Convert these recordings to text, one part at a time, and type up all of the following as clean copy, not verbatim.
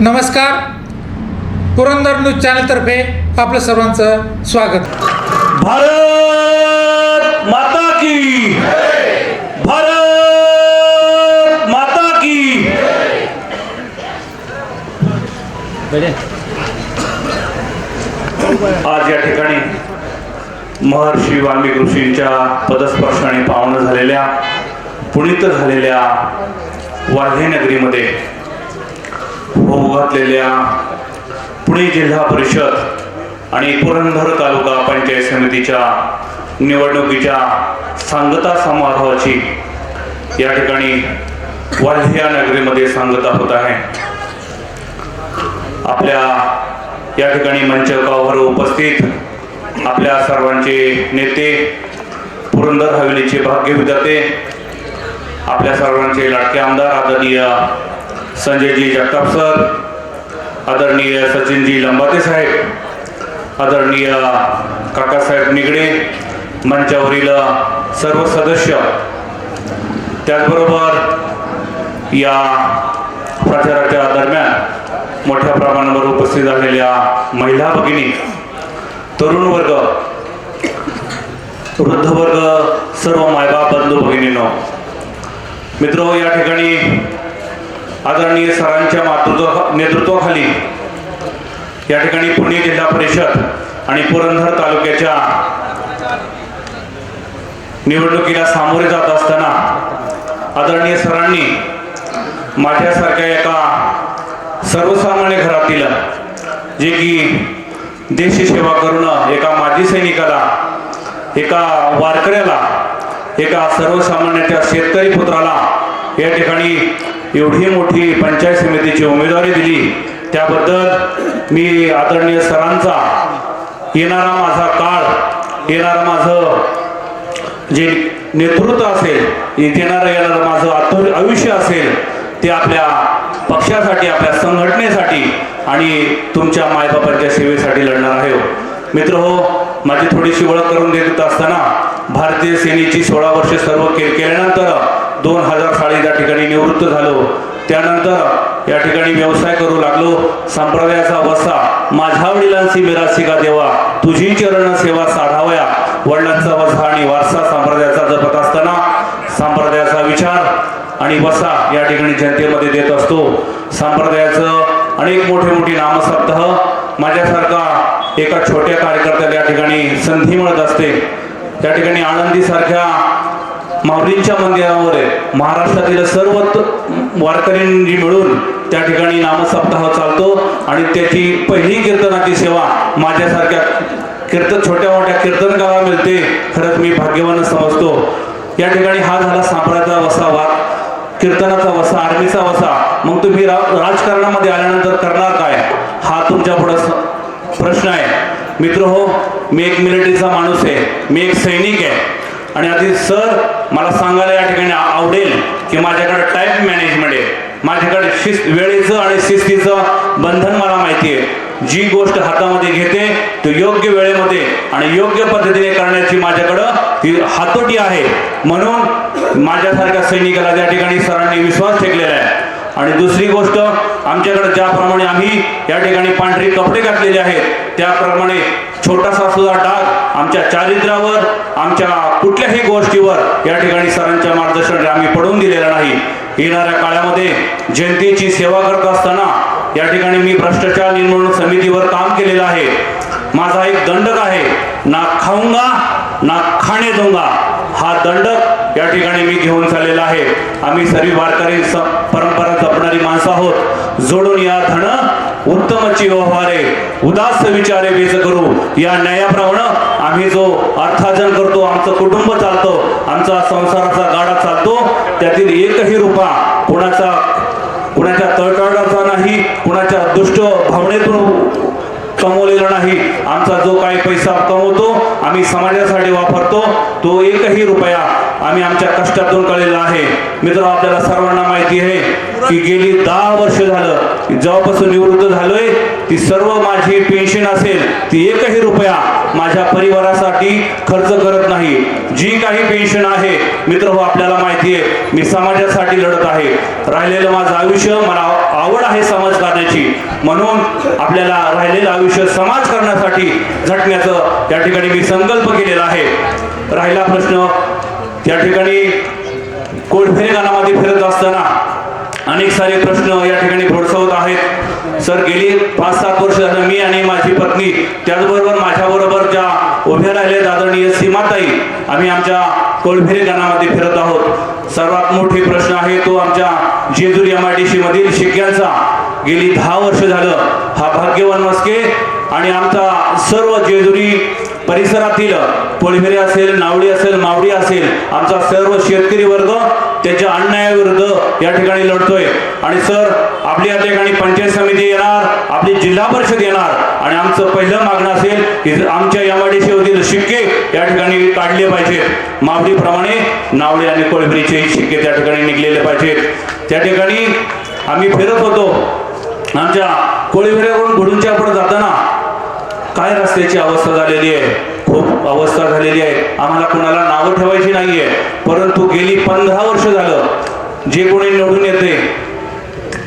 नमस्कार, पुरंदर न्यूज चॅनलतर्फे आपलं सर्वांचं स्वागत. भारत माता की, भारत माता की. आज या ठिकाणी महर्षी वाल्मिकी ऋषींच्या पदस्पर्शाने पावन झालेल्या, पुनीत झालेल्या वाल्हे नगरीमध्ये होऊ घातलेल्या पुणे जिल्हा परिषद आणि पुरंदर तालुका पंचायत समितीच्या निवडणुकीच्या सांगता समारोहाची या ठिकाणी वाल्हे या नगरीमध्ये सांगता होत आहे. आपल्या या ठिकाणी मंचकावर उपस्थित आपल्या सर्वांचे नेते, पुरंदर हवेलीचे भाग्यविधाते, आपल्या सर्वांचे लाडके आमदार आदरणीय संजयजी जगताप सर, आदरणीय सचिनजी लंबाते साहेब, आदरणीय काकासाहेब निगडे, मंचावरील सर्व सदस्य, त्याचबरोबर या प्रचाराच्या दरम्यान मोठ्या प्रमाणावर उपस्थित झालेल्या महिला भगिनी, तरुण वर्ग, वृद्ध वर्ग, सर्व मायबाप बंधू भगिनींनो, मित्रो, या ठिकाणी आदरणीय सरांच्या नेतृत्वाखाली या ठिकाणी पुणे जिल्हा परिषद आणि पुरंदर तालुक्याच्या निवडणुकीला सामोरे जात असताना आदरणीय सरांनी माझ्यासारख्या एका सर्वसामान्य घरातील, जे की देशसेवा करून एका माजी सैनिकाला, एका वारकऱ्याला, एका सर्वसामान्याच्या शेतकरी पुत्राला या ठिकाणी एवढी मोठी पंचायत समितीची उमेदवारी दिली, त्याबद्दल मी आदरणीय सरांचा येणारा माझा काळ, येणारा माझं जे नेतृत्व असेल, येणारं माझं आयुष्य असेल, ते आपल्या पक्षासाठी, आपल्या संघटनेसाठी आणि तुमच्या मायबापांच्या सेवेसाठी लढणार आहे. मित्र हो, माझी थोडीशी ओळख करून देत असताना भारतीय सेनेची 16 वर्षे सर्व केल्यानंतर 2000 साली त्या ठिकाणी निवृत्त झालो. त्यानंतर या ठिकाणी व्यवसाय करू लागलो. संप्रदायाचा वसा माझ्या वडिलांची मिरासी का देवा, तुझी चरण सेवा साधावया. वडिलांचा वसा आणि वारसा संप्रदायाचा जपत असताना संप्रदायाचा विचार आणि वसा या ठिकाणी जनतेमध्ये देत असतो. संप्रदायाचं अनेक मोठी नामसप्ताह माझ्यासारखा एका छोट्या कार्यकर्त्याला या ठिकाणी संधी मिळत असते. त्या ठिकाणी आनंदीसारख्या माऊलींच्या मंदिरावर महाराष्ट्रातील सर्व वारकऱ्यांनी मिळून त्या ठिकाणी नामसप्ताह चालतो आणि त्याची पहिली कीर्तनाची सेवा माझ्यासारख्या छोट्या मोठ्या कीर्तनकाराला मिळते. खरंच मी भाग्यवान समजतो. या ठिकाणी हा झाला सांप्रदायाचा वसा, कीर्तनाचा वसा, आर्मीचा वसा. मग तुम्ही राजकारणामध्ये आल्यानंतर करणार काय, हा तुमच्या पुढे प्रश्न आहे. मित्र हो, मी एक मिलिटरीचा माणूस आहे, मी एक सैनिक आहे. आणि आधी सर मला सांगायला या ठिकाणी आवडेल की माझ्याकडे टाईम मॅनेजमेंट आहे, माझ्याकडे वेळेचं आणि शिस्तीचं बंधन मला माहिती आहे. जी गोष्ट हातामध्ये घेते तो योग्य वेळेमध्ये आणि योग्य पद्धतीने करण्याची माझ्याकडं ही हातोटी आहे. म्हणून माझ्यासारख्या सैनिकाला त्या ठिकाणी सरांनी विश्वास ठेवलेला आहे. आणि दुसरी गोष्ट, आमच्याकडे ज्याप्रमाणे आम्ही या ठिकाणी पांढरे कपडे घातलेले आहेत, त्याप्रमाणे छोटासा सुद्धा डाग आमच्या चारित्र्यावर, आमच्या कुठल्याही गोष्टीवर या ठिकाणी सरांच्या मार्गदर्शनाने आम्ही पडून दिलेला नाही. येणाऱ्या काळामध्ये जनतेची सेवा करत असताना या ठिकाणी मी भ्रष्टाचार निर्मूलन समितीवर काम केलेलं आहे. माझा एक दंडक आहे, ना खाऊंगा ना खाणे दूंगा, हा दंडक या ठिकाणी मी घेऊन चाललेला आहे. आम्ही सर्व वारकरी परंपरा जपणारी माणसं आहोत. जोडून या धन उत्तमची व्यवहारे, उदास विचारे बेच करू, या न्यायाप्रमाणे आम्ही जो अर्थार्जन करतो, आमचं कुटुंब चालतो, आमचा संसाराचा गाडा चालतो, त्यातील एकही रुपया कुणाच्या तळतळाचा नाही, कुणाच्या दुष्ट भावनेतून कमवलेला नाही. आमचा जो काही पैसा कमवतो आम्ही समाजासाठी वापरतो, तो एकही रुपया आम्ही आमच्या कष्टातून कळलेला आहे. मित्र, आपल्याला सर्वांना माहिती आहे की गेली 10 वर्ष झालं जेव्हापासून निवृत्त झालोय, ती सर्व माझी पेन्शन असेल ती एकही रुपया माझ्या परिवारासाठी खर्च करत नाही. जी काही पेन्शन आहे मित्र, हो आपल्याला माहिती आहे, मी समाजासाठी लढत आहे. राहिलेलं माझं आयुष्य मला आवड आहे समाजकारणाची, म्हणून आपल्याला राहिलेलं आयुष्य समाज करण्यासाठी झटण्याचं या ठिकाणी मी संकल्प केलेला आहे. राहिला प्रश्न, या ठिकाणी कोळफेरे गावामध्ये फिरत असताना अनेक सारे प्रश्न या ठिकाणी भेडसावत आहेत. सर, गेली 5-7 वर्ष झालं मी आणि माझी पत्नी, त्याचबरोबर माझ्याबरोबर ज्या उभ्या राहिल्या आदरणीय सीमाताई, आम्ही आमच्या कोळफेरे गावामध्ये फिरत आहोत. सर्वात मोठे प्रश्न आहे तो आमच्या जेजूर MIDC मधील शिक्क्यांचा. गेली 10 वर्ष झालं हा भाग्यवान मस्के आणि आमचा सर्व जेजुरी परिसरातील कोळफेरे असेल, नावडी असेल, मावडी असेल, आमचा सर्व शेतकरी वर्ग त्याच्या अन्यायाविरुद्ध या ठिकाणी लढतोय. आणि सर, आपली या ठिकाणी पंचायत समिती येणार, आपली जिल्हा परिषद येणार आणि आमचं पहिलं मागणं असेल की आमच्या MIDC मधील शिक्के या ठिकाणी काढले पाहिजेत. मावडीप्रमाणे नावडी आणि कोळफेरीचे शिक्के त्या ठिकाणी निघलेले पाहिजेत. त्या ठिकाणी आम्ही फिरत होतो. आमच्या कोळफेऱ्यावरून गुडूंच्या पुढे जाताना काय रस्त्याची अवस्था झालेली आहे, खूप अवस्था झालेली आहे. आम्हाला कोणाला नावं ठेवायची नाहीये, परंतु गेली 15 वर्ष झालं जे कोणी निवडून येते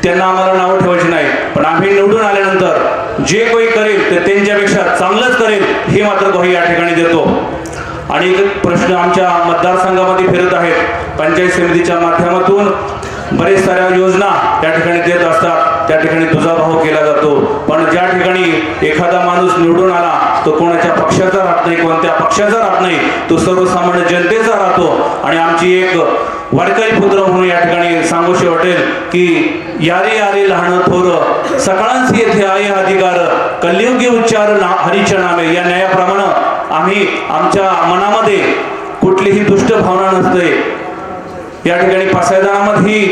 त्यांना आम्हाला नावं ठेवायची नाही, पण आम्ही निवडून आल्यानंतर जे कोणी करेल ते त्यांच्यापेक्षा चांगलंच करेल ही मात्र ग्वाही या ठिकाणी देतो. आणि एक प्रश्न आमच्या मतदारसंघामध्ये फिरत आहेत. पंचायत समितीच्या माध्यमातून बरेच साऱ्या योजना त्या ठिकाणी देत असतात, त्या ठिकाणी दुजाभाव केला जातो. पण ज्या ठिकाणी एखादा माणूस निवडून आला तो कोणाच्या पक्षाचा राहत नाही, कोणत्या पक्षाचा राहत नाही, तो सर्वसामान्य जनतेचा राहतो. आणि आमची एक वारकरी पुत्र म्हणून या ठिकाणी सांगूशी वाटेल की यारे यारे लहान थोर सकाळांची येथे आहे अधिकार कलियुगी उच्चार हरीच्या नामे, या न्यायाप्रमाणे आम्ही आमच्या मनामध्ये कुठलीही दुष्ट भावना नसते. या ठिकाणी पासायदानामध्ये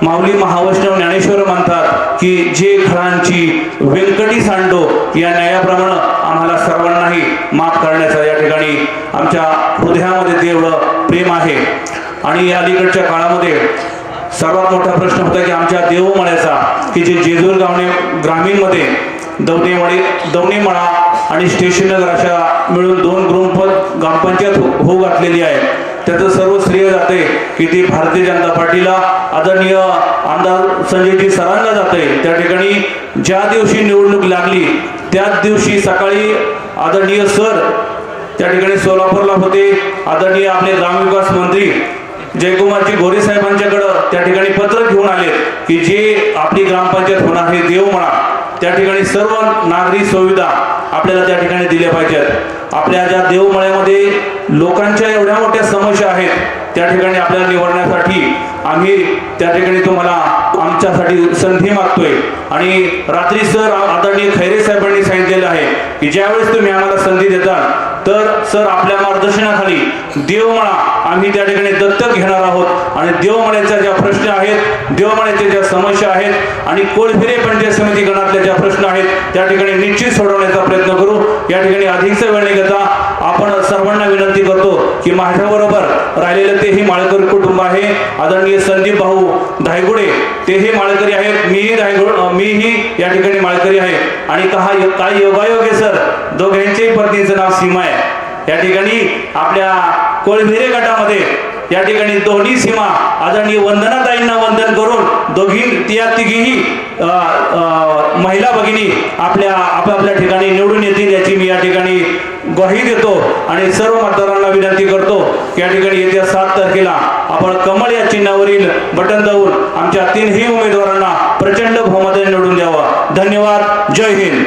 माऊली महावैष्णव ज्ञानेश्वर म्हणतात की जे खळांची व्यंकटी सांडो, या न्यायाप्रमाणे आम्हाला सर्वांनाही माफ करण्याचा या ठिकाणी आमच्या हृदयामध्ये तेवढं प्रेम आहे. आणि अलीकडच्या काळामध्ये सर्वात मोठा प्रश्न होता की आमच्या देवमळ्याचा, की जे जेजूर ग्रामीणमध्ये दवणीमळा आणि स्टेशन नगर अशा मिळून 2 ग्रामपंचायत होऊ घातलेली आहे. त्याचं सर्व श्रेय जाते की ती भारतीय जनता पार्टीला, आदरणीय आमदार संजयजी सरांना जाते. त्या ठिकाणी ज्या दिवशी निवडणूक लागली त्याच दिवशी सकाळी आदरणीय सर त्या ठिकाणी सोलापूरला होते. आदरणीय आपले ग्रामविकास मंत्री जयकुमारजी गोरे साहेबांच्याकडं त्या ठिकाणी पत्र घेऊन आले की जे आपली ग्रामपंचायत होणार आहे देवमळा, त्या ठिकाणी सर्व नागरी सुविधा आपल्याला त्या ठिकाणी दिल्या पाहिजेत. आपल्या ज्या देवमळ्यामध्ये लोकांच्या एवढ्या मोठ्या समस्या आहेत त्या ठिकाणी आपल्याला निवडण्यासाठी आम्ही त्या ठिकाणी तुम्हाला आमच्यासाठी संधी मागतोय. आणि रात्री सर आदरणीय खैरे साहेबांनी सांगितलेलं आहे की ज्यावेळेस तुम्ही आम्हाला संधी देता तर सर आपल्या मार्गदर्शनाखाली देवमळा आम्ही त्या ठिकाणी दत्तक घेणार आहोत. आणि देवमळ्याच्या ज्या प्रश्न आहेत, देवमळ्याच्या ज्या समस्या आहेत आणि कोळफेरे पंचायत समिती गणातल्या ज्या प्रश्न आहेत त्या ठिकाणी निश्चित सोडवण्याचा प्रयत्न करू. या ठिकाणी अधिकचा वेळ न घेता आपण सर्वांना विनंती करतो की माझ्याबरोबर राहिलेलं तेही माळकरी कुटुंब आहे. आदरणीय संदीप भाऊ धायगुडे तेही माळकरी आहेत, मीही या ठिकाणी माळकरी आहे. आणि काय योगायोग आहे सर, दोघांच्याही पत्नीचं नाव सीमा आहे. या ठिकाणी आपल्या कोळफेरे गटामध्ये या ठिकाणी दोन्ही सीमा आदरणीय वंदनाताईंना वंदन करून तिघीही महिला भगिनी आपापल्या ठिकाणी निवडून येतील याची मी या ठिकाणी ग्वाही देतो. आणि सर्व मतदारांना विनंती करतो की या ठिकाणी येत्या 7 तारखेला आपण कमळ या चिन्हावरील बटन दाबून आमच्या 3ही उमेदवारांना प्रचंड बहुमताने निवडून द्यावं. धन्यवाद. जय हिंद.